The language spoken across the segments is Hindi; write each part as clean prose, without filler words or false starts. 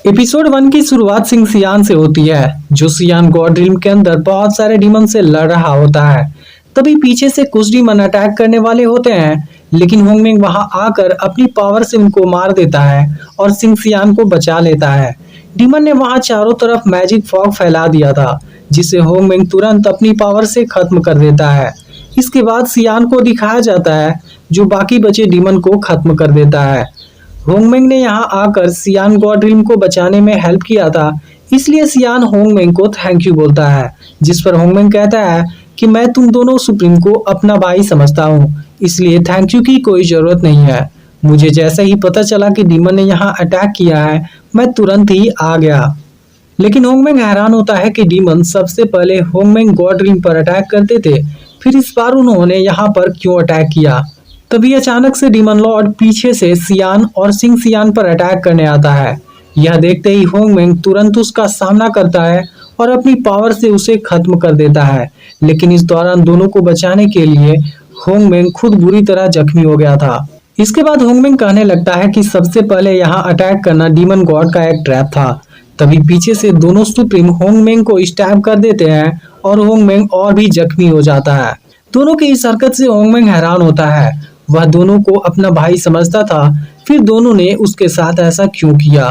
एपिसोड 1 की शुरुआत सिंह सियान से होती है, जो सियान गॉड ड्रीम के अंदर बहुत सारे डीमन से लड़ रहा होता है। तभी पीछे से कुछ डीमन अटैक करने वाले होते हैं, लेकिन होंगमेंग वहां आकर अपनी पावर से उनको मार देता है और सिंह सियान को बचा लेता है। डीमन ने वहां चारों तरफ मैजिक फॉग फैला दिया था, जिसे होंगमेंग तुरंत अपनी पावर से खत्म कर देता है। इसके बाद सियान को दिखाया जाता है, जो बाकी बचे डीमन को खत्म कर देता है। होंगमेंग ने यहाँ आकर सियान गॉड ड्रीम को बचाने में हेल्प किया था, इसलिए सियान होंगमेंग को थैंक यू बोलता है, जिस पर होंगमेंग कहता है कि मैं तुम दोनों सुप्रीम को अपना भाई समझता हूँ, इसलिए थैंक यू की कोई जरूरत नहीं है। मुझे जैसे ही पता चला कि डीमन ने यहाँ अटैक किया है, मैं तुरंत ही आ गया। लेकिन होंगमेंग हैरान होता है कि डीमन सबसे पहले होंगमेंग गॉड ड्रीम पर अटैक करते थे, फिर इस बार उन्होंने यहाँ पर क्यों अटैक किया। तभी अचानक से डीमन लॉर्ड पीछे से सियान और सिंह सियान पर अटैक करने आता है। यह देखते ही होंगमेंग तुरंत उसका सामना करता है और अपनी पावर से उसे खत्म कर देता है। लेकिन इस दौरान दोनों को बचाने के लिए होंगमेंग खुद बुरी तरह जख्मी हो गया था। इसके बाद होंगमेंग कहने लगता है कि सबसे पहले यहाँ अटैक करना डीमन गॉड का एक ट्रैप था। तभी पीछे से दोनों सुप्रीम होंगमेंग को स्टैब कर देते हैं और होंगमेंग और भी जख्मी हो जाता है। दोनों की इस हरकत से होंगमेंग हैरान होता है, वह दोनों को अपना भाई समझता था, फिर दोनों ने उसके साथ ऐसा क्यों किया।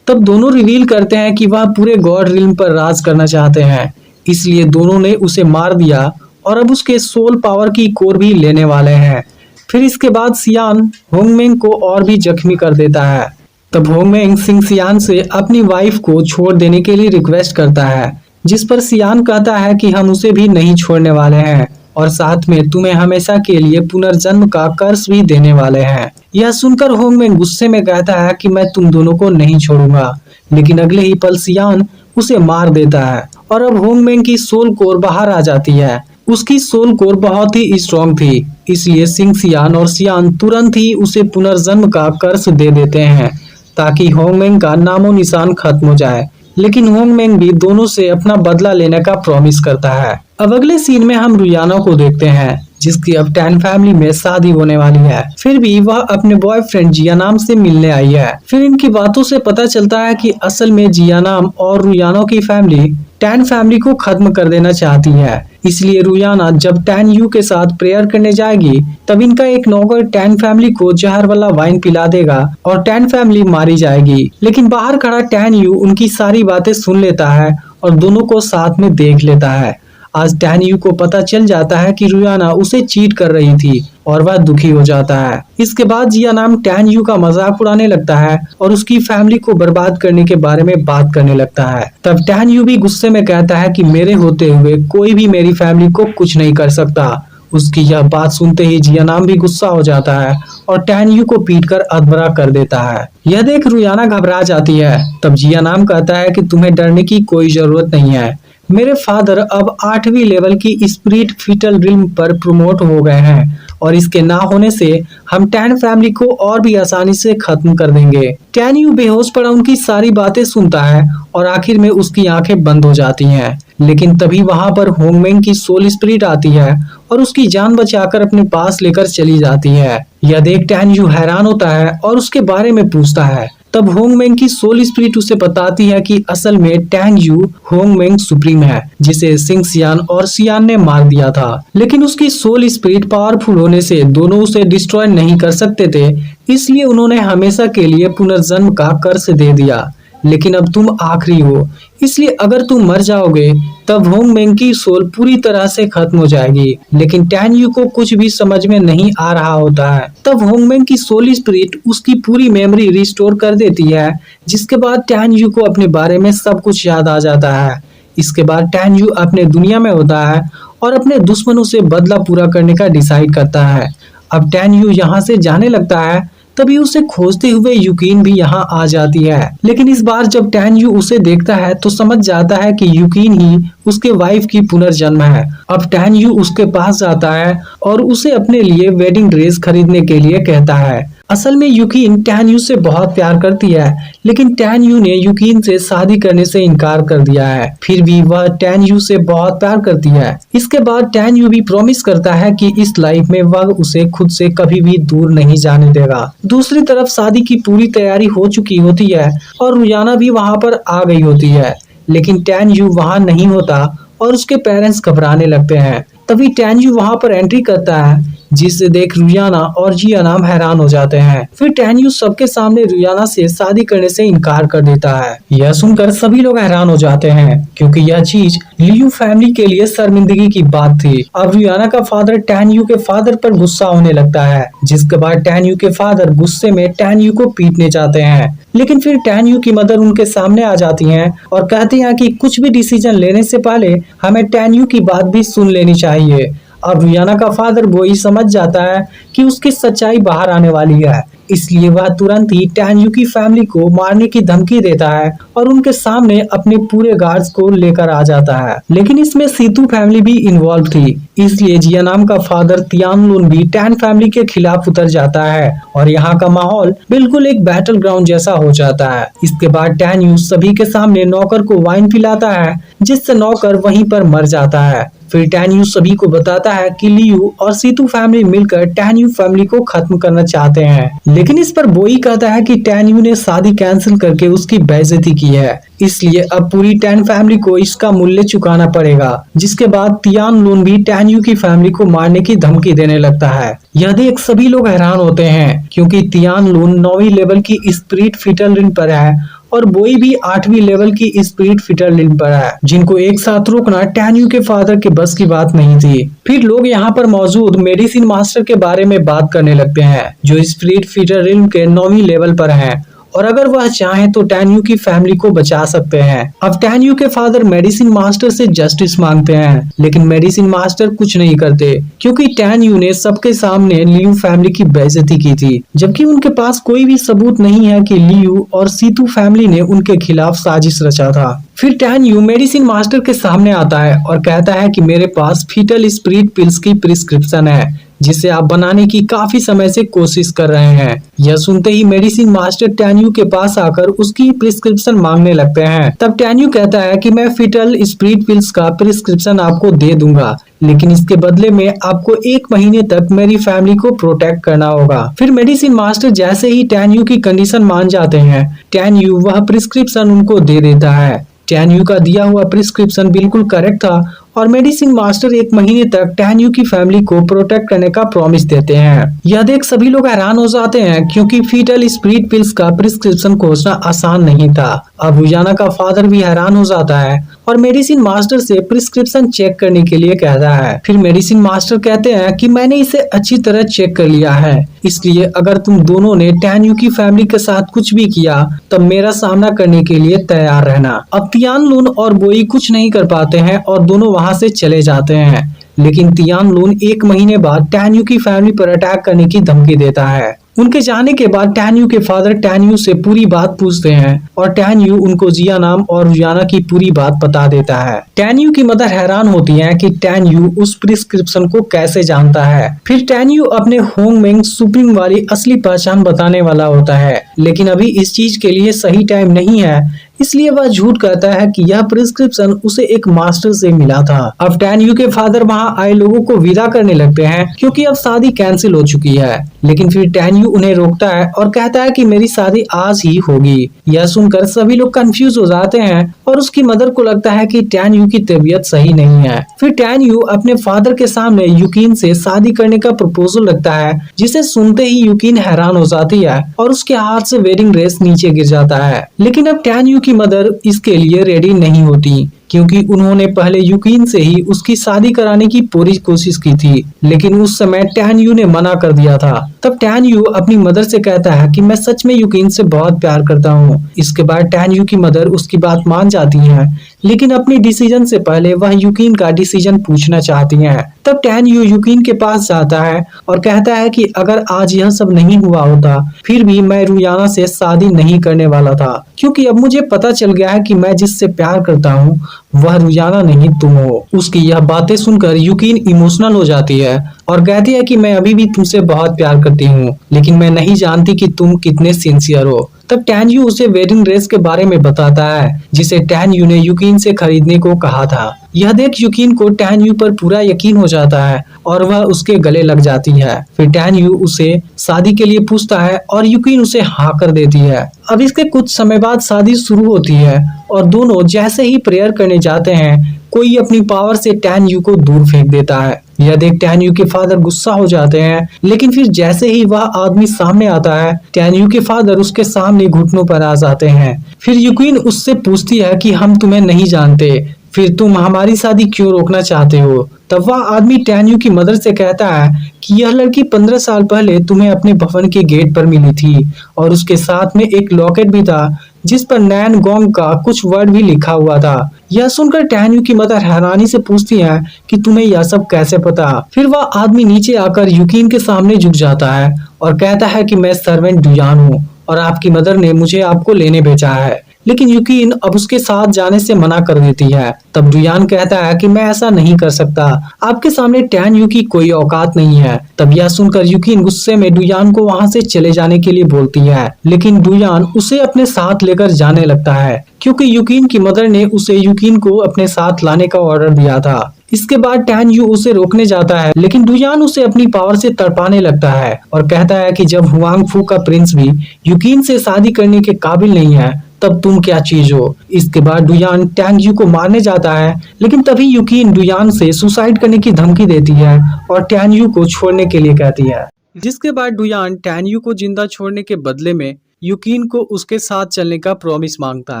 तब दोनों रिवील करते हैं कि वह पूरे गॉड रिल्म पर राज करना चाहते हैं, इसलिए दोनों ने उसे मार दिया और अब उसके सोल पावर की कोर भी लेने वाले हैं। फिर इसके बाद सियान होंगमेंग को और भी जख्मी कर देता है। तब होंगमेंग सिंह सियान से अपनी वाइफ को छोड़ देने के लिए रिक्वेस्ट करता है, जिस पर सियान कहता है कि हम उसे भी नहीं छोड़ने वाले हैं और साथ में तुम्हें हमेशा के लिए पुनर्जन्म का कर्ज भी देने वाले हैं। यह सुनकर होंगमेंग गुस्से में कहता है कि मैं तुम दोनों को नहीं छोड़ूंगा, लेकिन अगले ही पल सियान उसे मार देता है और अब होंगमेंग की सोल कोर बाहर आ जाती है। उसकी सोल कोर बहुत ही स्ट्रॉन्ग थी, इसलिए सिंह सियान और सियान तुरंत ही उसे पुनर्जन्म का कर्ज दे देते हैं, ताकि होंगमेंग का नामो निशान खत्म हो जाए। लेकिन होंगमेंग भी दोनों से अपना बदला लेने का प्रॉमिस करता है। अब अगले सीन में हम रुयाना को देखते हैं, जिसकी अब टैन फैमिली में शादी होने वाली है। फिर भी वह अपने बॉयफ्रेंड जियानाम से मिलने आई है। फिर इनकी बातों से पता चलता है कि असल में जियानाम और रुयाना की फैमिली टैन फैमिली को खत्म कर देना चाहती है। इसलिए रुयाना जब टैन यू के साथ प्रेयर करने जाएगी, तब इनका एक नौकर टैन फैमिली को जहर वाला वाइन पिला देगा और टैन फैमिली मारी जाएगी। लेकिन बाहर खड़ा टैन यू उनकी सारी बातें सुन लेता है और दोनों को साथ में देख लेता है। आज टैन यू को पता चल जाता है कि रुयाना उसे चीट कर रही थी और वह दुखी हो जाता है। इसके बाद जियानाम टैन यू का मजाक उड़ाने लगता है और उसकी फैमिली को बर्बाद करने के बारे में बात करने लगता है। तब टैन यू भी गुस्से में कहता है कि मेरे होते हुए कोई भी मेरी फैमिली को कुछ नहीं कर सकता। उसकी यह बात सुनते ही जियानाम भी गुस्सा हो जाता है और टैन यू को पीट कर अधमरा कर देता है। यह देख रुयाना घबरा जाती है। तब जियानाम कहता है कि तुम्हें डरने की कोई जरूरत नहीं है, मेरे फादर अब 8वीं लेवल की स्पिरिट फीटल रिल्म पर प्रमोट हो गए हैं और इसके ना होने से हम टैन फैमिली को और भी आसानी से खत्म कर देंगे। टैन यू बेहोश पड़ा उनकी सारी बातें सुनता है और आखिर में उसकी आंखें बंद हो जाती हैं। लेकिन तभी वहां पर होंगमेंग की सोल स्पिरिट आती है और उसकी जान बचाकर अपने पास लेकर चली जाती है। यह देख टैन यू हैरान होता है और उसके बारे में पूछता है। तब होंगमेंग की सोल स्पिरिट उसे बताती है कि असल में टैन यू होंगमेंग सुप्रीम है, जिसे सिंह सियान और सियान ने मार दिया था। लेकिन उसकी सोल स्पिरिट पावरफुल होने से दोनों उसे डिस्ट्रॉय नहीं कर सकते थे, इसलिए उन्होंने हमेशा के लिए पुनर्जन्म का कर्ज दे दिया। लेकिन अब तुम आखिरी हो, इसलिए अगर तुम मर जाओगे तब होंगमेंग की सोल पूरी तरह से खत्म हो जाएगी। लेकिन टैन यू को कुछ भी समझ में नहीं आ रहा होता है। तब होंगमेंग की सोल स्पिरिट उसकी पूरी मेमोरी रिस्टोर कर देती है, जिसके बाद टैन यू को अपने बारे में सब कुछ याद आ जाता है। इसके बाद टैन यू अपने दुनिया में होता है और अपने दुश्मनों से बदला पूरा करने का डिसाइड करता है। अब टैन यू यहाँ से जाने लगता है, तभी उसे खोजते हुए युकीन भी यहाँ आ जाती है। लेकिन इस बार जब टैन यू उसे देखता है तो समझ जाता है कि युकीन ही उसके वाइफ की पुनर्जन्म है। अब टैन यू उसके पास जाता है और उसे अपने लिए वेडिंग ड्रेस खरीदने के लिए कहता है। असल में यूकिन टैन यू से बहुत प्यार करती है, लेकिन टैन यू ने यूकिन से शादी करने से इनकार कर दिया है। फिर भी वह टैन यू से बहुत प्यार करती है। इसके बाद टैन यू भी प्रॉमिस करता है कि इस लाइफ में वह उसे खुद से कभी भी दूर नहीं जाने देगा। दूसरी तरफ शादी की पूरी तैयारी हो चुकी होती है और रुयाना भी वहाँ पर आ गई होती है, लेकिन टैन यू वहाँ नहीं होता और उसके पेरेंट्स घबराने लगते हैं। तभी टैन यू वहाँ पर एंट्री करता है, जिसे देख रुयाना और जियाना हैरान हो जाते हैं। फिर टैन यू सबके सामने रुयाना से शादी करने से इनकार कर देता है। यह सुनकर सभी लोग हैरान हो जाते हैं, क्योंकि यह चीज लियू फैमिली के लिए शर्मिंदगी की बात थी। अब रुयाना का फादर टैन यू के फादर पर गुस्सा होने लगता है, जिसके बाद टैन यू के फादर गुस्से में टैन यू को पीटने जाते हैं। लेकिन फिर टैन यू की मदर उनके सामने आ जाती हैं और कहती हैं कि कुछ भी डिसीजन लेने से पहले हमें टैन यू की बात भी सुन लेनी चाहिए। अब रुयाना का फादर वही समझ जाता है कि उसकी सच्चाई बाहर आने वाली है, इसलिए वह तुरंत ही टैन यू की फैमिली को मारने की धमकी देता है और उनके सामने अपने पूरे गार्ड्स को लेकर आ जाता है। लेकिन इसमें सीतू फैमिली भी इन्वॉल्व थी, इसलिए जिया नाम का फादर तियानलुन भी टैन फैमिली के खिलाफ उतर जाता है और यहाँ का माहौल बिल्कुल एक बैटल ग्राउंड जैसा हो जाता है। इसके बाद टैन यू सभी के सामने नौकर को वाइन पिलाता है, जिससे नौकर वहीं पर मर जाता है। फिर टैन यू सभी को बताता है कि लियू और सीतू फैमिली मिलकर टैन यू फैमिली को खत्म करना चाहते हैं, लेकिन इस पर बोई कहता है कि टैन यू ने शादी कैंसिल करके उसकी बेइज्जती की है, इसलिए अब पूरी टैन फैमिली को इसका मूल्य चुकाना पड़ेगा। जिसके बाद तियानलुन भी टैन यू की फैमिली को मारने की धमकी देने लगता है। यह देख सभी लोग हैरान होते हैं, क्योंकि तियानलुन 9वीं लेवल की स्पिरिट फीटर लिन पर है और बोई भी 8वीं लेवल की स्पिरिट फीटर लिन पर है, जिनको एक साथ रोकना टैन यू के फादर के बस की बात नहीं थी। फिर लोग यहाँ पर मौजूद मेडिसिन मास्टर के बारे में बात करने लगते हैं, जो स्पिरिट फीटर लिन के 9वीं लेवल पर है और अगर वह चाहे तो टैन यू की फैमिली को बचा सकते हैं। अब टैन यू के फादर मेडिसिन मास्टर से जस्टिस मांगते हैं, लेकिन मेडिसिन मास्टर कुछ नहीं करते, क्योंकि टैन यू ने सबके सामने लियू फैमिली की बेइज्जती की थी, जबकि उनके पास कोई भी सबूत नहीं है कि लियू और सीतू फैमिली ने उनके खिलाफ साजिश रचा था। फिर टैन यू मेडिसिन मास्टर के सामने आता है और कहता है कि मेरे पास फीटल स्पिरिट पिल्स की प्रिस्क्रिप्शन है, जिसे आप बनाने की काफी समय से कोशिश कर रहे हैं। यह सुनते ही मेडिसिन मास्टर टैन यू के पास आकर उसकी प्रिस्क्रिप्शन मांगने लगते हैं। तब टैन यू कहता है कि मैं फीटल स्पिरिट पिल्स का प्रिस्क्रिप्शन आपको दे दूंगा, लेकिन इसके बदले में आपको 1 महीने तक मेरी फैमिली को प्रोटेक्ट करना होगा। फिर मेडिसिन मास्टर जैसे ही टैन यू की कंडीशन मान जाते हैं, टैन यू वह प्रिस्क्रिप्शन उनको दे देता है। टैन यू का दिया हुआ प्रिस्क्रिप्शन बिल्कुल करेक्ट था और मेडिसिन मास्टर 1 महीने तक टैन यू की फैमिली को प्रोटेक्ट करने का प्रॉमिस देते हैं। यह देख सभी लोग हैरान हो जाते हैं, क्योंकि फीटल स्पिरिट पिल्स का प्रिस्क्रिप्शन खोजना आसान नहीं था। अब रुयाना का फादर भी हैरान हो जाता है और मेडिसिन मास्टर से प्रिस्क्रिप्शन चेक करने के लिए कहता है। फिर मेडिसिन मास्टर कहते हैं कि मैंने इसे अच्छी तरह चेक कर लिया है, इसलिए अगर तुम दोनों ने टैन यू की फैमिली के साथ कुछ भी किया तब मेरा सामना करने के लिए तैयार रहना। अब तियानलुन और बोई कुछ नहीं कर पाते हैं और दोनों वहाँ से चले जाते हैं, लेकिन तियानलुन 1 महीने बाद टैन यू की फैमिली पर अटैक करने की धमकी देता है। उनके जाने के बाद टैन यू के फादर टैन यू से पूरी बात पूछते हैं और टैन यू उनको जिया नाम और रुयाना की पूरी बात बता देता है। टैन यू की मदर हैरान होती है कि टैन यू उस प्रिस्क्रिप्शन को कैसे जानता है। फिर टैन यू अपने होंगमेंग सुप्रीम वाली असली पहचान बताने वाला होता है, लेकिन अभी इस चीज के लिए सही टाइम नहीं है, इसलिए वह झूठ कहता है कि यह प्रिस्क्रिप्शन उसे एक मास्टर से मिला था। अब टैन यू के फादर वहां आए लोगों को विदा करने लगते हैं, क्योंकि अब शादी कैंसिल हो चुकी है, लेकिन फिर टैन यू उन्हें रोकता है और कहता है कि मेरी शादी आज ही होगी। यह सुनकर सभी लोग कंफ्यूज हो जाते हैं और उसकी मदर को लगता है कि टैन यू की तबीयत सही नहीं है। फिर टैन यू अपने फादर के सामने यूकिन से शादी करने का प्रपोजल रखता है, जिसे सुनते ही यूकिन हैरान हो जाती है और उसके हाथ से वेडिंग ड्रेस नीचे गिर जाता है। लेकिन अब टैन यू की मदर इसके लिए रेडी नहीं होती, क्योंकि उन्होंने पहले यूकिन से ही उसकी शादी कराने की पूरी कोशिश की थी, लेकिन उस समय टैन यू ने मना कर दिया था। तब टैन यू अपनी मदर से कहता है कि मैं सच में यूकिन से बहुत प्यार करता हूँ। इसके बाद टैन यू की मदर उसकी बात मान जाती है, लेकिन अपने डिसीजन से पहले वह यूकिन का डिसीजन पूछना चाहती हैं। तब टैन यू यूकिन के पास जाता है और कहता है कि अगर आज यह सब नहीं हुआ होता फिर भी मैं रुयाना से शादी नहीं करने वाला था, क्योंकि अब मुझे पता चल गया है कि मैं जिससे प्यार करता हूँ वह रुयाना नहीं तुम हो। उसकी यह बातें सुनकर यूकिन इमोशनल हो जाती है और कहती है कि मैं अभी भी तुमसे बहुत प्यार करती हूँ, लेकिन मैं नहीं जानती कि तुम कितने सिंसियर हो। तब टैन यू उसे वेडिंग ड्रेस के बारे में बताता है जिसे टैन यू ने यूकिन से खरीदने को कहा था। यह देख यूकिन को टैन यू पर पूरा यकीन हो जाता है और वह उसके गले लग जाती है। फिर टैन यू उसे शादी के लिए पूछता है और यूकिन उसे हाँ कर देती है। अब इसके कुछ समय बाद शादी शुरू होती है और दोनों जैसे ही प्रेयर करने जाते हैं कोई अपनी पावर से टैन यू को दूर फेंक देता है। यह देख टैन यू के फादर गुस्सा हो जाते हैं, लेकिन फिर जैसे ही वह आदमी सामने आता है टैन यू के फादर उसके सामने घुटनों पर आ जाते हैं। फिर यूकिन उससे पूछती है कि हम तुम्हें नहीं जानते, फिर तुम हमारी शादी क्यों रोकना चाहते हो। तब वह आदमी टैन यू की मदर से कहता है कि यह लड़की 15 साल पहले तुम्हें अपने भवन के गेट पर मिली थी और उसके साथ में एक लॉकेट भी था जिस पर नैन गोंग का कुछ वर्ड भी लिखा हुआ था। यह सुनकर टैन यू की मदर हैरानी से पूछती है कि तुम्हें यह सब कैसे पता। फिर वह आदमी नीचे आकर यूकिन के सामने झुक जाता है और कहता है कि मैं सर्वेंट डुयान हूँ और आपकी मदर ने मुझे आपको लेने भेजा है। लेकिन यूकिन अब उसके साथ जाने से मना कर देती है। तब डुयान कहता है कि मैं ऐसा नहीं कर सकता, आपके सामने टैन यू की कोई औकात नहीं है। तब यह सुनकर यूकिन गुस्से में डुयान को वहां से चले जाने के लिए बोलती है, लेकिन डुयान उसे अपने साथ लेकर जाने लगता है क्योंकि यूकिन की मदर ने उसे यूकिन को अपने साथ लाने का ऑर्डर दिया था। इसके बाद टैन यू उसे रोकने जाता है, लेकिन डुयान उसे अपनी पावर से तड़पाने लगता है और कहता है कि जब हुआंग फू का प्रिंस भी यूकिन से शादी करने के काबिल नहीं है तब तुम क्या चीज हो। इसके बाद डुयान टैंग यू को मारने जाता है, लेकिन तभी यूकिन डुयान से सुसाइड करने की धमकी देती है और टैन यू को छोड़ने के लिए कहती है। जिसके बाद डुयान टैन यू को जिंदा छोड़ने के बदले में यूकिन को उसके साथ चलने का प्रॉमिस मांगता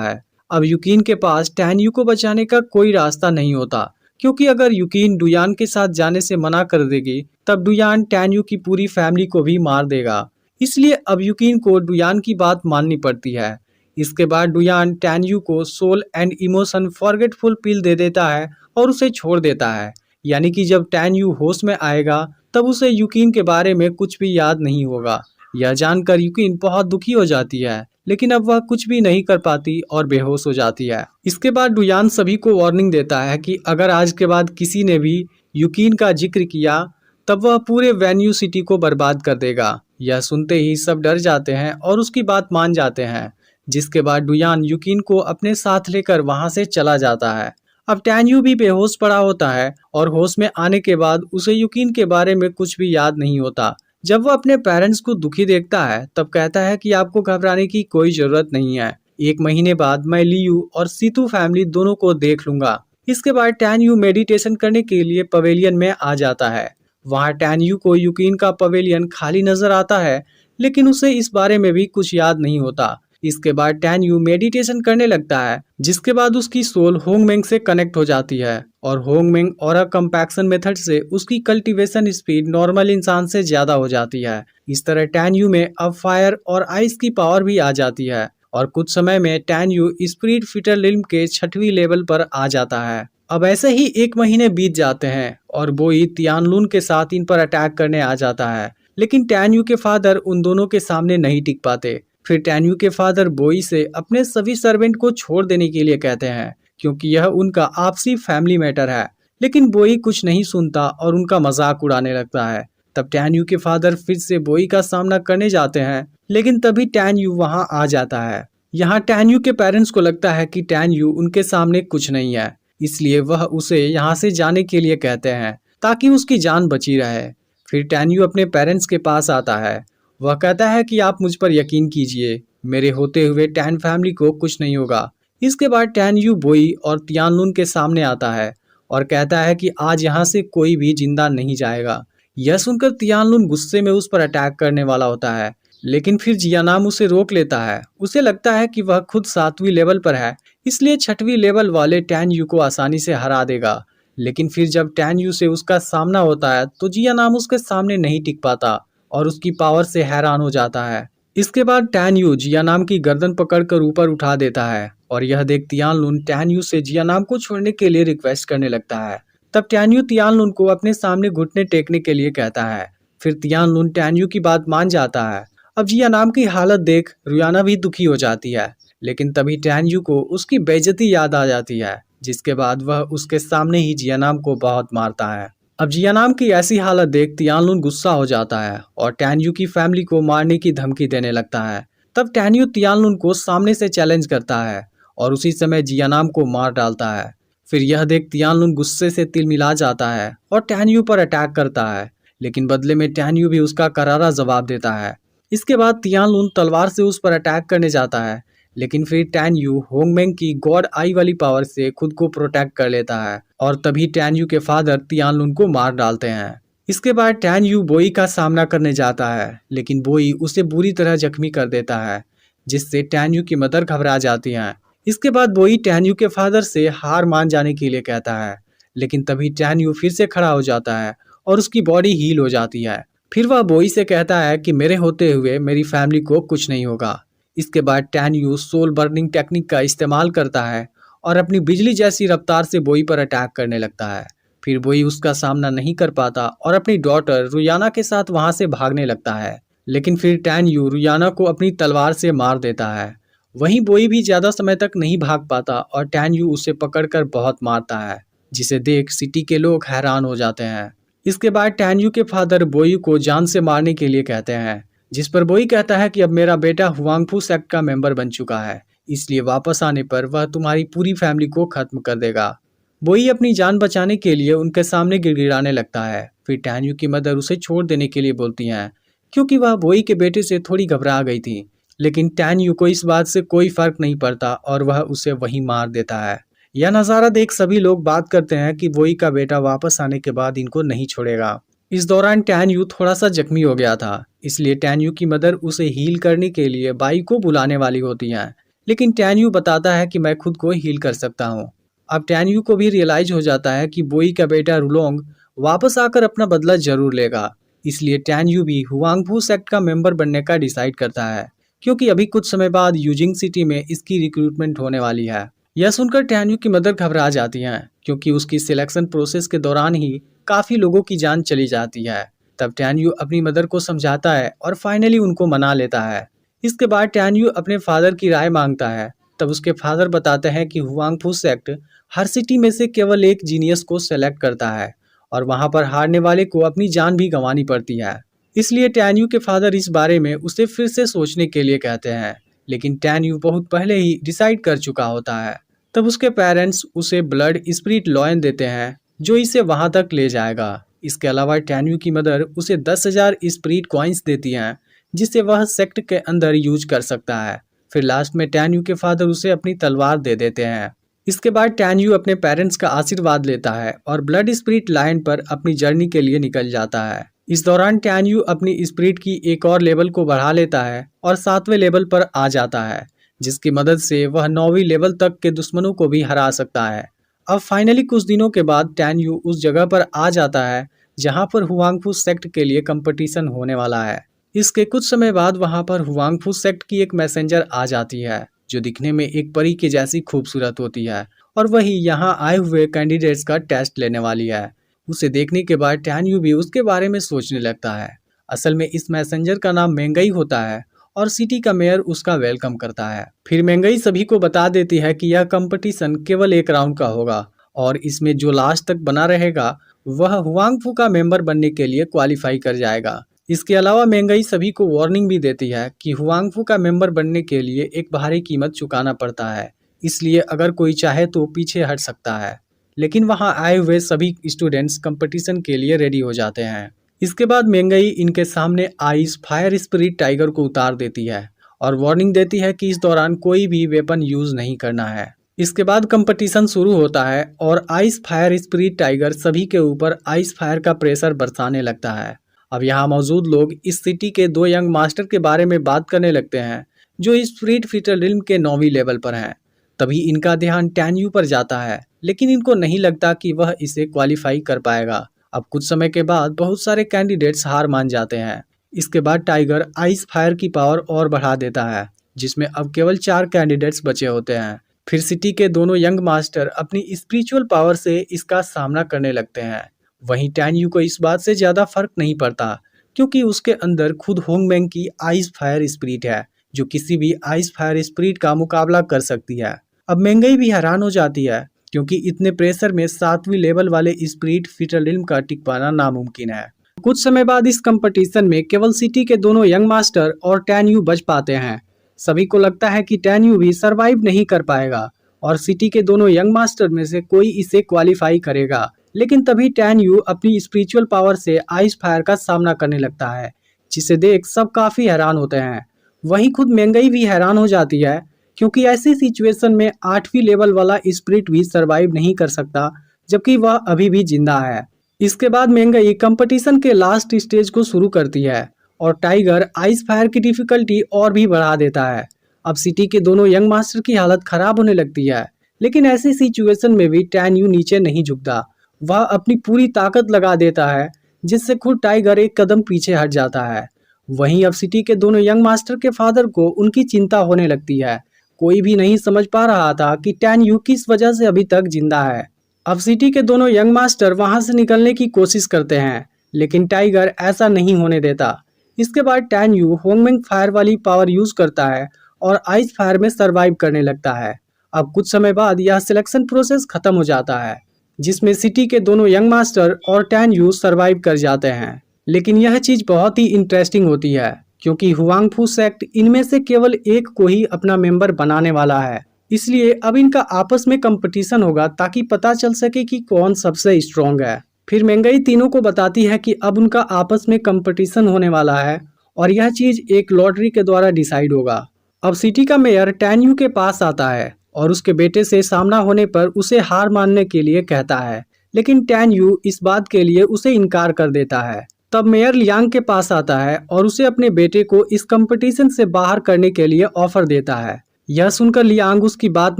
है। अब यूकिन के पास टैन यू को बचाने का कोई रास्ता नहीं होता, क्योंकि अगर यूकिन डुयान के साथ जाने से मना कर देगी तब डुयान टैन यू की पूरी फैमिली को भी मार देगा। इसलिए अब यूकिन को डुयान की बात माननी पड़ती है। इसके बाद डुयान टैन यू को सोल एंड इमोशन फॉरगेटफुल पिल दे देता है और उसे छोड़ देता है। यानी कि जब टैन यू होश में आएगा तब उसे यूकिन के बारे में कुछ भी याद नहीं होगा। यह जानकर यूकिन बहुत दुखी हो जाती है, लेकिन अब वह कुछ भी नहीं कर पाती और बेहोश हो जाती है। इसके बाद डुयान सभी को वार्निंग देता है कि अगर आज के बाद किसी ने भी यूकिन का जिक्र किया तब वह पूरे वेन्यू सिटी को बर्बाद कर देगा। यह सुनते ही सब डर जाते हैं और उसकी बात मान जाते हैं। जिसके बाद डुयान यूकिन को अपने साथ लेकर वहां से चला जाता है। अब टैन यू भी बेहोश पड़ा होता है और होश में आने के बाद उसे यूकिन के बारे में कुछ भी याद नहीं होता। जब वह अपने पेरेंट्स को दुखी देखता है तब कहता है कि आपको घबराने की कोई जरूरत नहीं है, 1 महीने बाद मैं लियू और सीतू फैमिली दोनों को देख लूंगा। इसके बाद टैन यू मेडिटेशन करने के लिए पवेलियन में आ जाता है। वहाँ टैन यू को यूकिन का पवेलियन खाली नजर आता है, लेकिन उसे इस बारे में भी कुछ याद नहीं होता। इसके बाद टैन यू मेडिटेशन करने लगता है, जिसके बाद उसकी सोल होंगमेंग से कनेक्ट हो जाती है और होंगमेंग ऑरा कंपैक्शन मेथड से उसकी कल्टीवेशन स्पीड नॉर्मल इंसान से ज्यादा हो जाती है। इस तरह टैन यू में अब फायर और आइस की पावर भी आ जाती है और कुछ समय में tan you spirit fitter limb के 6वीं लेवल पर आ जाता है। अब ऐसे ही 1 महीने बीत जाते हैं और बोई तियानलुन के साथ इन पर अटैक करने आ जाता है, लेकिन टैन यू के फादर उन दोनों के सामने नहीं टिक पाते। फिर टैन यू के फादर बोई से अपने सभी सर्वेंट को छोड़ देने के लिए कहते हैं, क्योंकि यह उनका आपसी फैमिली मैटर है। लेकिन बोई कुछ नहीं सुनता और उनका मजाक उड़ाने लगता है। तब टैन यू के फादर फिर से बोई का सामना करने जाते हैं, लेकिन तभी टैन यू वहां आ जाता है। यहाँ टैन यू के पेरेंट्स को लगता है कि टैन यू उनके सामने कुछ नहीं है, इसलिए वह उसे यहाँ से जाने के लिए कहते हैं ताकि उसकी जान बची रहे। फिर टैन यू अपने पेरेंट्स के पास आता है। वह कहता है कि आप मुझ पर यकीन कीजिए, मेरे होते हुए टैन फैमिली को कुछ नहीं होगा। इसके बाद टैन यू बोई और तियानलुन के सामने आता है और कहता है कि आज यहाँ से कोई भी जिंदा नहीं जाएगा। यह सुनकर तियानलुन गुस्से में उस पर अटैक करने वाला होता है, लेकिन फिर जियानाम उसे रोक लेता है। उसे लगता है कि वह खुद 7वीं लेवल पर है, इसलिए 6वीं लेवल वाले टैन यू को आसानी से हरा देगा। लेकिन फिर जब टैन यू से उसका सामना होता है तो जियानाम उसके सामने नहीं टिक पाता और उसकी पावर से हैरान हो जाता है। इसके बाद टैन यू जिया नाम की गर्दन पकड़कर ऊपर उठा देता है और यह देख तियान लुन टैन यू से जिया नाम को छोड़ने के लिए रिक्वेस्ट करने लगता है। तब टैन यू तियान लुन को अपने सामने घुटने टेकने के लिए कहता है। फिर तियान लुन टैन यू की बात मान जाता है। अब जिया नाम की हालत देख रुयाना भी दुखी हो जाती है, लेकिन तभी टैन यू को उसकी बेइज्जती याद आ जाती है, जिसके बाद वह उसके सामने ही जिया नाम को बहुत मारता है। अब जिया नाम की ऐसी हालत देख तियानलुन गुस्सा हो जाता है और टैन्यू की फैमिली को मारने की धमकी देने लगता है। तब टैन्यू तियानलुन को सामने से चैलेंज करता है और उसी समय जिया नाम को मार डालता है। फिर यह देख तियानलुन गुस्से से तिलमिला जाता है और टैन्यू पर अटैक करता है, लेकिन बदले में टैन्यू भी उसका करारा जवाब देता है। इसके बाद तियानलुन तलवार से उस पर अटैक करने जाता है, लेकिन फिर टैन यू होंगमेंग की गॉड आई वाली पावर से खुद को प्रोटेक्ट कर लेता है और तभी टैन यू के फादर तियानलुन को मार डालते हैं। इसके बाद टैन यू बोई का सामना करने जाता है, लेकिन बोई उसे बुरी तरह जख्मी कर देता है, जिससे टैन यू की मदर घबरा जाती हैं। इसके बाद बोई टैन यू के फादर से हार मान जाने के लिए कहता है, लेकिन तभी टैन यू फिर से खड़ा हो जाता है और उसकी बॉडी हील हो जाती है। फिर वह बोई से कहता है कि मेरे होते हुए मेरी फैमिली को कुछ नहीं होगा। इसके बाद टैन यू सोल बर्निंग टेक्निक का इस्तेमाल करता है और अपनी बिजली जैसी रफ्तार से बोई पर अटैक करने लगता है। फिर बोई उसका सामना नहीं कर पाता और अपनी डॉटर रुयाना के साथ वहां से भागने लगता है, लेकिन फिर टैन यू रुयाना को अपनी तलवार से मार देता है। वहीं बोई भी ज्यादा समय तक नहीं भाग पाता और टैन यू उसे पकड़कर बहुत मारता है, जिसे देख सिटी के लोग हैरान हो जाते हैं। इसके बाद टैन यू के फादर बोई को जान से मारने के लिए कहते हैं, जिस पर बोई कहता है कि अब मेरा बेटा हुआंगफू सेक्ट का मेंबर बन चुका है, इसलिए वापस आने पर वह तुम्हारी पूरी फैमिली को खत्म कर देगा। बोई अपनी जान बचाने के लिए उनके सामने गिड़गिड़ाने लगता है। फिर टैन्यू की मदर उसे छोड़ देने के लिए बोलती हैं, क्योंकि वह बोई के बेटे से थोड़ी घबरा गई थी, लेकिन टैन्यू को इस बात से कोई फर्क नहीं पड़ता और वह उसे वहीं मार देता है। यह नज़ारा देख सभी लोग बात करते हैं कि बोई का बेटा वापस आने के बाद इनको नहीं छोड़ेगा। इस दौरान टैन यू थोड़ा सा जख्मी हो गया था, इसलिए टैन यू की मदर उसे हील करने के लिए बाई को बुलाने वाली होती हैं, लेकिन टैन यू बताता है कि मैं खुद को हील कर सकता हूँ। अब टैन यू को भी रियलाइज हो जाता है कि बोई का बेटा रुलोंग वापस आकर अपना बदला जरूर लेगा, इसलिए टैन यू भी हुआंगफू सेक्ट का मेंबर बनने का डिसाइड करता है, क्योंकि अभी कुछ समय बाद यूजिंग सिटी में इसकी रिक्रूटमेंट होने वाली है। यह सुनकर टैन यू की मदर घबरा जाती हैं, क्योंकि उसकी सिलेक्शन प्रोसेस के दौरान ही काफी लोगों की जान चली जाती है। तब टैन यू अपनी मदर को समझाता है और फाइनली उनको मना लेता है। इसके बाद टैन यू अपने फादर की राय मांगता है। तब उसके फादर बताते हैं कि हुआंगफू सेक्ट हर सिटी में से केवल एक जीनियस को सेलेक्ट करता है और वहां पर हारने वाले को अपनी जान भी गंवानी पड़ती है। इसलिए टैन यू के फादर इस बारे में उसे फिर से सोचने के लिए कहते हैं, लेकिन टैन यू बहुत पहले ही डिसाइड कर चुका होता है। तब उसके पेरेंट्स उसे ब्लड स्पिरिट लॉयन देते हैं, जो इसे वहां तक ले जाएगा। इसके अलावा टैन यू की मदर उसे 10,000 स्पिरिट कॉइन्स देती हैं, जिसे वह सेक्ट के अंदर यूज कर सकता है। फिर लास्ट में टैन यू के फादर उसे अपनी तलवार दे देते हैं। इसके बाद टैन यू अपने पेरेंट्स का आशीर्वाद लेता है और ब्लड स्पिरिट लाइन पर अपनी जर्नी के लिए निकल जाता है। इस दौरान टैन यू अपनी स्पिरिट की एक और लेवल को बढ़ा लेता है और 7वें लेवल पर आ जाता है, जिसकी मदद से वह 9वीं लेवल तक के दुश्मनों को भी हरा सकता है। अब फाइनली कुछ दिनों के बाद टैन यू उस जगह पर आ जाता है जहां पर हुआंगफू सेक्ट के लिए कंपटीशन होने वाला है। इसके कुछ समय बाद वहां पर हुआंगफू सेक्ट की एक मैसेंजर आ जाती है, जो दिखने में एक परी के जैसी खूबसूरत होती है और वही यहाँ आए हुए कैंडिडेट्स का टेस्ट लेने वाली है। उसे देखने के बाद टैन यू भी उसके बारे में सोचने लगता है। असल में इस मैसेंजर का नाम मेंगई होता है और सिटी का मेयर उसका वेलकम करता है। फिर मेंगई सभी को बता देती है कि यह कंपटीशन केवल एक राउंड का होगा और इसमें जो लास्ट तक बना रहेगा वह हुआंगफू का मेंबर बनने के लिए क्वालिफाई कर जाएगा। इसके अलावा मेंगई सभी को वार्निंग भी देती है कि हुआंगफू का मेंबर बनने के लिए एक भारी कीमत चुकाना पड़ता है, इसलिए अगर कोई चाहे तो पीछे हट सकता है। लेकिन वहां आए हुए सभी स्टूडेंट्स कंपटीशन के लिए रेडी हो जाते हैं। इसके बाद मेंगई इनके सामने आइस फायर स्पिरिट टाइगर को उतार देती है और वार्निंग देती है कि इस दौरान कोई भी वेपन यूज नहीं करना है। इसके बाद कंपटीशन शुरू होता है और आइस फायर स्पिरिट टाइगर सभी के ऊपर आइस फायर का प्रेशर बरसाने लगता है। अब यहाँ मौजूद लोग इस सिटी के 2 यंग मास्टर के बारे में बात करने लगते हैं, जो इस स्पिरिट फीटर रिल्म के 9वीं लेवल पर हैं। तभी इनका ध्यान टैन यू पर जाता है, लेकिन इनको नहीं लगता कि वह इसे क्वालिफाई कर पाएगा। अब कुछ समय के बाद बहुत सारे कैंडिडेट्स हार मान जाते हैं, इसके बाद टाइगर आइस फायर की पावर और बढ़ा देता है, जिसमें अब केवल 4 कैंडिडेट्स बचे होते हैं। फिर सिटी के दोनों यंग मास्टर अपनी स्पिरिचुअल पावर से इसका सामना करने लगते हैं। वहीं टैन यू को इस बात से ज्यादा फर्क नहीं पड़ता, क्योंकि उसके अंदर खुद होंगमेंग की आइस फायर स्पिरिट है, जो किसी भी आइस फायर स्पिरिट का मुकाबला कर सकती है। अब मेंगई भी हैरान हो जाती है, क्योंकि इतने प्रेशर में 7वीं लेवल वाले स्पिरिट फिटरलिल्म का टिक पाना नामुमकिन है। कुछ समय बाद इस कंपटीशन में केवल सिटी के दोनों यंग मास्टर और टैन यू बच पाते हैं। सभी को लगता है कि टैन यू भी सरवाइव नहीं कर पाएगा और सिटी के दोनों यंग मास्टर में से कोई इसे क्वालिफाई करेगा। लेकिन तभी टैन यू अपनी स्पिरिचुअल पावर से आइस फायर का सामना करने लगता है, जिसे देख सब काफी हैरान होते हैं। वहीं खुद मेंगई भी हैरान हो जाती है, क्योंकि ऐसी सिचुएशन में 8वीं लेवल वाला स्पिरिट भी सरवाइव नहीं कर सकता, जबकि वह अभी भी जिंदा है। इसके बाद मेंगई कंपटीशन के लास्ट स्टेज को शुरू करती है और टाइगर आइस फायर की डिफिकल्टी और भी बढ़ा देता है। अब सिटी के दोनों यंग मास्टर की हालत खराब होने लगती है, लेकिन ऐसी सिचुएशन में भी टैन यू नीचे नहीं झुकता। वह अपनी पूरी ताकत लगा देता है, जिससे खुद टाइगर एक कदम पीछे हट जाता है। वहीं अब सिटी के दोनों यंग मास्टर के फादर को उनकी चिंता होने लगती है। कोई भी नहीं समझ पा रहा था कि टैन यू किस वजह से अभी तक जिंदा है। अब सिटी के दोनों यंग मास्टर वहां से निकलने की कोशिश करते हैं, लेकिन टाइगर ऐसा नहीं होने देता। इसके बाद टैन यू होंगमेंग फायर वाली पावर यूज करता है और आइस फायर में सरवाइव करने लगता है। अब कुछ समय बाद यह सिलेक्शन प्रोसेस खत्म हो जाता है, जिसमें सिटी के दोनों यंग मास्टर और टैन यू सरवाइव कर जाते हैं। लेकिन यह चीज बहुत ही इंटरेस्टिंग होती है, क्योंकि हुआंगफू सेक्ट इनमें से केवल एक को ही अपना मेंबर बनाने वाला है। इसलिए अब इनका आपस में कंपटीशन होगा, ताकि पता चल सके कि कौन सबसे स्ट्रॉन्ग है। फिर मेंगई तीनों को बताती है कि अब उनका आपस में कंपटीशन होने वाला है और यह चीज एक लॉटरी के द्वारा डिसाइड होगा। अब सिटी का मेयर टैन यू के पास आता है और उसके बेटे से सामना होने पर उसे हार मानने के लिए कहता है, लेकिन टैन यू इस बात के लिए उसे इनकार कर देता है। तब मेयर लियांग के पास आता है और उसे अपने बेटे को इस कंपटीशन से बाहर करने के लिए ऑफर देता है। यह सुनकर लियांग उसकी बात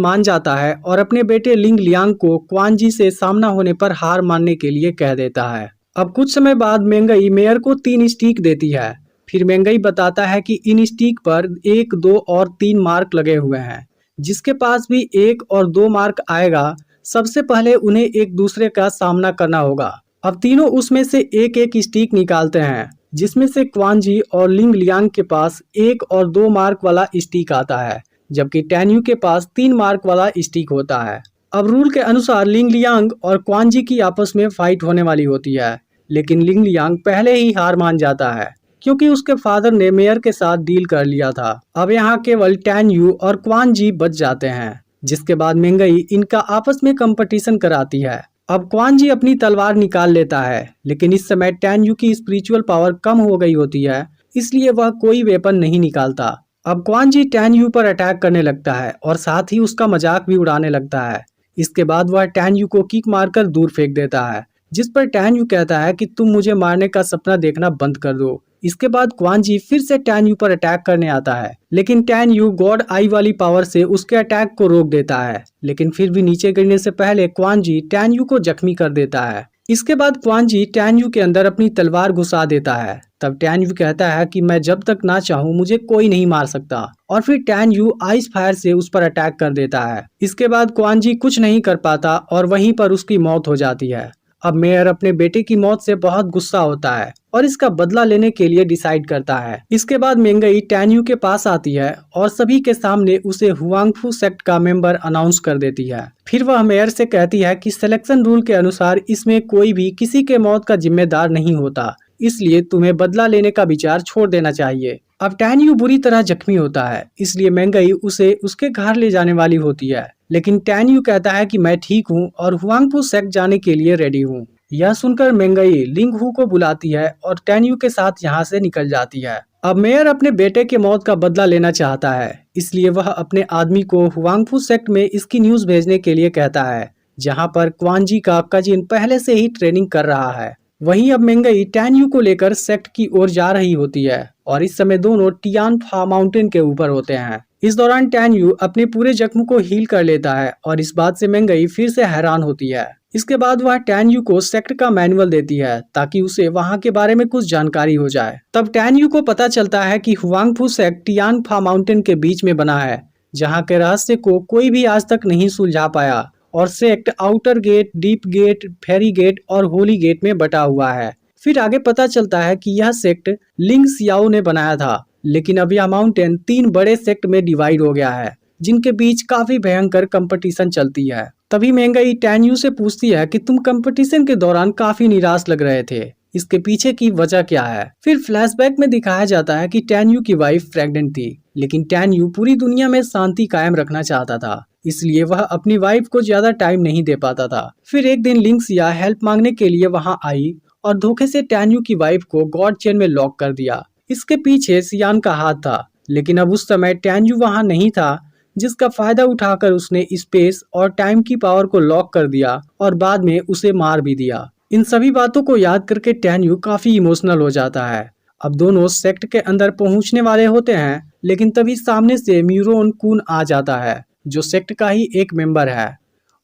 मान जाता है और अपने बेटे लिंग लियांग को क्वान जी से सामना होने पर हार मानने के लिए कह देता है। अब कुछ समय बाद मेंगई मेयर को 3 स्टिक देती है। फिर मेंगई बताता है कि इन स्टिक पर 1, 2 और 3 मार्क लगे हुए हैं। जिसके पास भी 1 और 2 मार्क आएगा, सबसे पहले उन्हें एक दूसरे का सामना करना होगा। अब तीनों उसमें से एक एक स्टिक निकालते हैं, जिसमें से क्वान जी और लिंग लियांग के पास 1 और 2 मार्क वाला स्टिक आता है, जबकि टैन यू के पास 3 मार्क वाला स्टिक होता है। अब रूल के अनुसार लिंग लियांग और क्वान जी की आपस में फाइट होने वाली होती है, लेकिन लिंग लियांग पहले ही हार मान जाता है, क्योंकि उसके फादर ने मेयर के साथ डील कर लिया था। अब यहाँ केवल टैन यू और क्वान जी बच जाते हैं, जिसके बाद मेंगई इनका आपस में कंपटीशन कराती है। अब क्वान जी अपनी तलवार निकाल लेता है, लेकिन इस समय टैन यू की स्पिरिचुअल पावर कम हो गई होती है, इसलिए वह कोई वेपन नहीं निकालता। अब क्वान जी टैन यू पर अटैक करने लगता है और साथ ही उसका मजाक भी उड़ाने लगता है। इसके बाद वह टैन यू को किक मारकर दूर फेंक देता है, जिस पर टैन यू कहता है कि तुम मुझे मारने का सपना देखना बंद कर दो। इसके बाद क्वान जी फिर से टैन यू पर अटैक करने आता है, लेकिन टैन यू गॉड आई वाली पावर से उसके अटैक को रोक देता है। लेकिन फिर भी नीचे गिरने से पहले क्वान जी टैन यू को जख्मी कर देता है। इसके बाद क्वान जी टैन यू के अंदर अपनी तलवार घुसा देता है। तब टैन यू कहता है कि मैं जब तक ना चाहूँ मुझे कोई नहीं मार सकता, और फिर टैन यू आइस फायर से उस पर अटैक कर देता है। इसके बाद क्वान जी कुछ नहीं कर पाता और वहीं पर उसकी मौत हो जाती है। अब मेयर अपने बेटे की मौत से बहुत गुस्सा होता है और इसका बदला लेने के लिए डिसाइड करता है। इसके बाद मेंगई टैन यू के पास आती है और सभी के सामने उसे हुआंगफू सेक्ट का मेंबर अनाउंस कर देती है। फिर वह मेयर से कहती है कि सिलेक्शन रूल के अनुसार इसमें कोई भी किसी के मौत का जिम्मेदार नहीं होता, इसलिए तुम्हें बदला लेने का विचार छोड़ देना चाहिए। अब टैन यू बुरी तरह जख्मी होता है, इसलिए मेंगई उसे उसके घर ले जाने वाली होती है, लेकिन टैन यू कहता है कि मैं ठीक हूँ और हुआंगफू सेक्ट जाने के लिए रेडी हूँ। यह सुनकर मेंगई लिंग हू को बुलाती है और टैन यू के साथ यहाँ से निकल जाती है। अब मेयर अपने बेटे के मौत का बदला लेना चाहता है, इसलिए वह अपने आदमी को हुआंगफू सेक्ट में इसकी न्यूज भेजने के लिए कहता है, जहाँ पर क्वान जी का कजिन पहले से ही ट्रेनिंग कर रहा है। वहीं अब मेंगई टैन यू को लेकर सेक्ट की ओर जा रही होती है और इस समय दोनों टियान फा माउंटेन के ऊपर होते हैं। इस दौरान टैन यू अपने पूरे जख्म को हील कर लेता है और इस बात से मेंगई फिर से हैरान होती है। इसके बाद वह टैन यू को सेक्ट का मैनुअल देती है ताकि उसे वहां के बारे में कुछ जानकारी हो जाए। तब टैन यू को पता चलता है कि हुआंगफू सेक्ट टियांग फा माउंटेन के बीच में बना है, जहां के रहस्य को कोई भी आज तक नहीं सुलझा पाया, और सेक्ट आउटर गेट, डीप गेट, फेरी गेट और होली गेट में बटा हुआ है। फिर आगे पता चलता है कि यह सेक्ट लिंग सियाओ ने बनाया था, लेकिन अब यह माउंटेन 3 बड़े सेक्ट में डिवाइड हो गया है, जिनके बीच काफी भयंकर कंपटीशन चलती है। तभी मेंगई टैन यू से पूछती है कि तुम कंपटीशन के दौरान काफी निराश लग रहे थे, इसके पीछे की वजह क्या है। फिर फ्लैशबैक में दिखाया जाता है कि टैन यू की वाइफ प्रेग्नेंट थी, लेकिन टैन यू पूरी दुनिया में शांति कायम रखना चाहता था, इसलिए वह अपनी वाइफ को ज्यादा टाइम नहीं दे पाता था। फिर एक दिन लिंग सिया हेल्प मांगने के लिए वहां आई और धोखे से टैन यू की वाइफ को गॉड चेन में लॉक कर दिया। इसके पीछे सियान का हाथ था, लेकिन अब उस समय टैन यू वहां नहीं था, जिसका फायदा उठाकर उसने स्पेस और टाइम की पावर को लॉक कर दिया और बाद में उसे मार भी दिया। इन सभी बातों को याद करके टैन यू काफी इमोशनल हो जाता है। अब दोनों सेक्ट के अंदर पहुंचने वाले होते हैं, लेकिन तभी सामने से म्यूरोन कुन आ जाता है, जो सेक्ट का ही एक मेंबर है।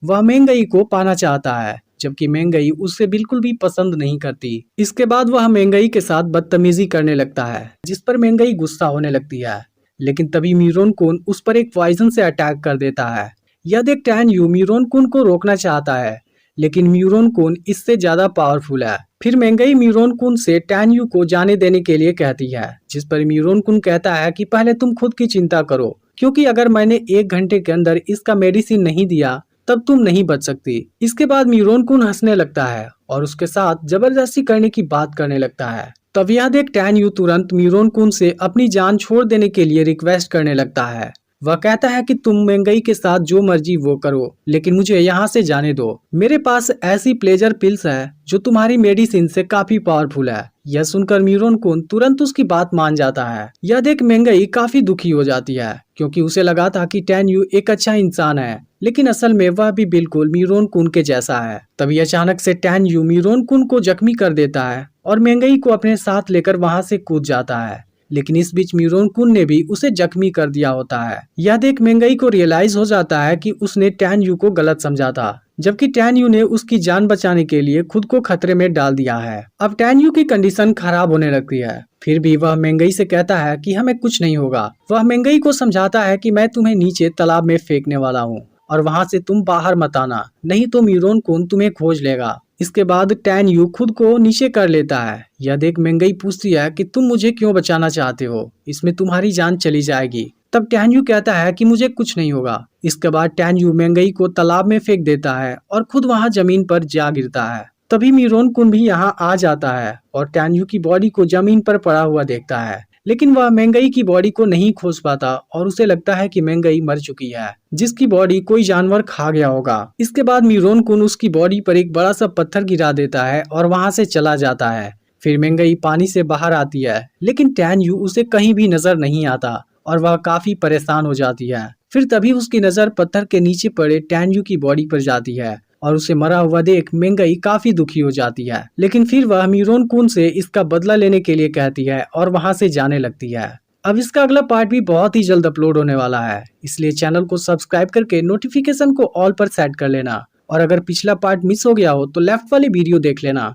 वह मेंगई को पाना चाहता है, जबकि मेंगई उससे बिल्कुल भी पसंद नहीं करती। इसके बाद वह मेंगई के साथ बदतमीजी करने लगता है, जिस पर मेंगई गुस्सा होने लगती है, लेकिन तभी म्यूरोन कुन उस पर एक पॉइजन से अटैक कर देता है। यह देख टैन यू म्यूरोन कुन को रोकना चाहता है, लेकिन म्यूरोन कुन इससे ज्यादा पावरफुल है। फिर मेंगई म्यूरोन कुन से टैन यू को जाने देने के लिए कहती है, जिस पर म्यूरोन कुन कहता है कि पहले तुम खुद की चिंता करो, क्योंकि अगर मैंने 1 घंटे के अंदर इसका मेडिसिन नहीं दिया तब तुम नहीं बच सकती। इसके बाद म्यूरोन कुन हंसने लगता है और उसके साथ जबरदस्ती करने की बात करने लगता है। तब यह देख टैन यू तुरंत म्यूरोन कुन से अपनी जान छोड़ देने के लिए रिक्वेस्ट करने लगता है। वह कहता है कि तुम मेंगई के साथ जो मर्जी वो करो, लेकिन मुझे यहाँ से जाने दो। मेरे पास ऐसी प्लेजर पिल्स है जो तुम्हारी मेडिसिन से काफी पावरफुल है। यह सुनकर म्यूरोन कुन तुरंत उसकी बात मान जाता है। यह देख मेंगई काफी दुखी हो जाती है, क्योंकि उसे लगा था कि टैन यू एक अच्छा इंसान है, लेकिन असल में वह भी बिल्कुल म्यूरोन कुन के जैसा है। तभी अचानक से टैन यू म्यूरोन कुन को जख्मी कर देता है और मेंगई को अपने साथ लेकर वहां से कूद जाता है, लेकिन इस बीच म्यूरोन कुन ने भी उसे जख्मी कर दिया होता है। यह देख मेंगई को रियलाइज हो जाता है कि उसने टैन यू को गलत समझा था, जबकि टैन यू ने उसकी जान बचाने के लिए खुद को खतरे में डाल दिया है। अब टैन यू की कंडीशन खराब होने लगती है, फिर भी वह मेंगई से कहता है कि हमें कुछ नहीं होगा। वह मेंगई को समझाता है कि मैं तुम्हें नीचे तालाब में फेंकने वाला हूँ और वहां से तुम बाहर मत आना, नहीं तो म्यूरोन कुन तुम्हें खोज लेगा। इसके बाद टैन यू खुद को नीचे कर लेता है। यह देख मेंगई पूछती है कि तुम मुझे क्यों बचाना चाहते हो, इसमें तुम्हारी जान चली जाएगी। तब टैन यू कहता है कि मुझे कुछ नहीं होगा। इसके बाद टैन यू मेंगई को तालाब में फेंक देता है और खुद वहां जमीन पर जा गिरता है। तभी म्यूरोन कुन भी यहाँ आ जाता है और टैन यू की बॉडी को जमीन पर पड़ा हुआ देखता है, लेकिन वह मेंगई की बॉडी को नहीं खोज पाता और उसे लगता है कि मेंगई मर चुकी है, जिसकी बॉडी कोई जानवर खा गया होगा। इसके बाद म्यूरोन कुन उसकी बॉडी पर एक बड़ा सा पत्थर गिरा देता है और वहां से चला जाता है। फिर मेंगई पानी से बाहर आती है, लेकिन टैन यू उसे कहीं भी नजर नहीं आता और वह काफी परेशान हो जाती है। फिर तभी उसकी नजर पत्थर के नीचे पड़े टैन यू की बॉडी पर जाती है और उसे मरा हुआ देख मेंगई काफी दुखी हो जाती है, लेकिन फिर वह म्यूरोन कुन से इसका बदला लेने के लिए कहती है और वहां से जाने लगती है। अब इसका अगला पार्ट भी बहुत ही जल्द अपलोड होने वाला है, इसलिए चैनल को सब्सक्राइब करके नोटिफिकेशन को ऑल पर सेट कर लेना, और अगर पिछला पार्ट मिस हो गया हो तो लेफ्ट वाली वीडियो देख लेना।